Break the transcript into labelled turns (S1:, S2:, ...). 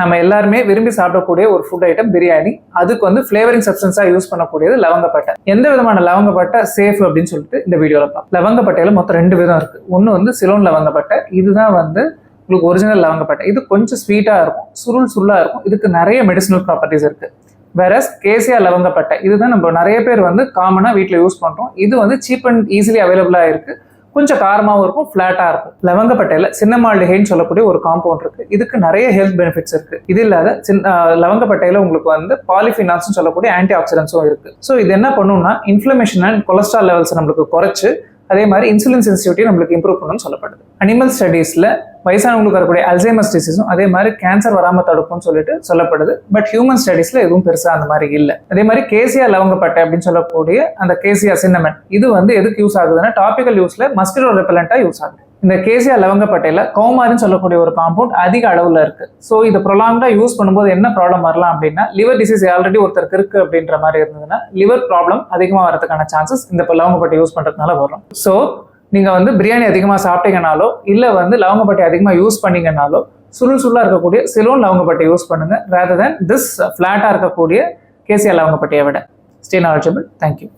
S1: நம்ம எல்லாருமே விரும்பி சாப்பிடக்கூடிய ஒரு ஃபுட் ஐட்டம் பிரியாணி. அதுக்கு வந்து ஃபிளேவரிங் சப்ஸ்டன்ஸாக யூஸ் பண்ணக்கூடியது லவங்கப்பட்டை. எந்த விதமான லவங்கப்பட்டை சேஃப் அப்படின்னு சொல்லிட்டு இந்த வீடியோவில் பார்ப்போம். லவங்கப்பட்டையில மொத்தம் 2 விதம் இருக்கு. ஒன்று வந்து சிலோன் லவங்கப்பட்டை, இதுதான் வந்து உங்களுக்கு ஒரிஜினல் லவங்கப்பட்டை. இது கொஞ்சம் ஸ்வீட்டாக இருக்கும், சுருளாக இருக்கும். இதுக்கு நிறைய மெடிசினல் ப்ராப்பர்ட்டிஸ் இருக்கு. வேற கேசியா லவங்கப்பட்டை, இதுதான் நம்ம நிறைய பேர் வந்து காமனாக வீட்டில் யூஸ் பண்ணுறோம். இது வந்து சீப் அண்ட் ஈஸிலி அவைலபிளாக இருக்கு. கொஞ்சம் காரமாகவும் இருக்கும், ஃபிளாட்டாக இருக்கும். லவங்கப்பட்டையில் சின்னமால்டிஹைட்னு சொல்லக்கூடிய ஒரு காம்பவுண்ட் இருக்கு. இதுக்கு நிறைய ஹெல்த் பெனிஃபிட்ஸ் இருக்கு. இது இல்லாத லவங்கப்பட்டையில் உங்களுக்கு வந்து பாலிஃபினால்ஸ்னு சொல்லக்கூடிய ஆன்டி ஆக்சிடென்ட்ஸும் இருக்கு. ஸோ இது என்ன பண்ணும்னா இன்ஃப்ளமேஷன் அண்ட் கொலஸ்ட்ரால் லெவல்ஸ் நம்மளுக்கு குறைச்சு, அதே மாதிரி இன்சுலின் சென்சிட்டிவிட்டி நம்மளுக்கு இம்ப்ரூவ் பண்ணணும்னு சொல்லப்படுது. அனிமல் ஸ்டடீஸ்ல வயசானவங்களுக்கு வரக்கூடிய அல்சைமர்ஸ் டிசீஸும் அதே மாதிரி கேன்சர் வராம தடுக்கும்னு சொல்லிட்டு சொல்லப்படுது. பட் ஹியூமன் ஸ்டடீஸ்ல எதுவும் பெருசா அந்த மாதிரி இல்லை. அதே மாதிரி கேசியா லவங்கப்பட்டை அப்படின்னு சொல்லக்கூடிய அந்த கேசியா சின்னமன், இது வந்து எதுக்கு யூஸ் ஆகுதுன்னா டாபிக்கல் யூஸ்ல மஸ்கிட்டோ ரெப்பலண்டா யூஸ் ஆகுது. இந்த கேசியா லவங்கப்பட்டையில கௌமாரின்னு சொல்லக்கூடிய ஒரு காம்பவுண்ட் அதிக அளவுல இருக்கு. ஸோ இதை ப்ரொலாங்கா யூஸ் பண்ணும்போது என்ன ப்ராப்ளம் வரலாம் அப்படின்னா, லிவர் டிசீஸ் ஆல்ரெடி ஒருத்தருக்கு இருக்கு அப்படின்ற மாதிரி இருந்ததுன்னா லிவர் ப்ராப்ளம் அதிகமாக வரதுக்கான சான்சஸ் இந்த லவங்கப்பட்டை யூஸ் பண்றதுனால வரும். ஸோ நீங்க வந்து பிரியாணி அதிகமாக சாப்பிட்டீங்கனாலோ இல்லை வந்து லவங்கப்பட்டை அதிகமாக யூஸ் பண்ணீங்கன்னாலோ சுருளா இருக்கக்கூடிய சிலோன் லவங்கப்பட்டை யூஸ் பண்ணுங்க, ரேதர் தென் திஸ் ஃபிளாட்டா இருக்கக்கூடிய கேசியா லவங்கப்பட்டையை விட. Stay knowledgeable. தேங்க்யூ.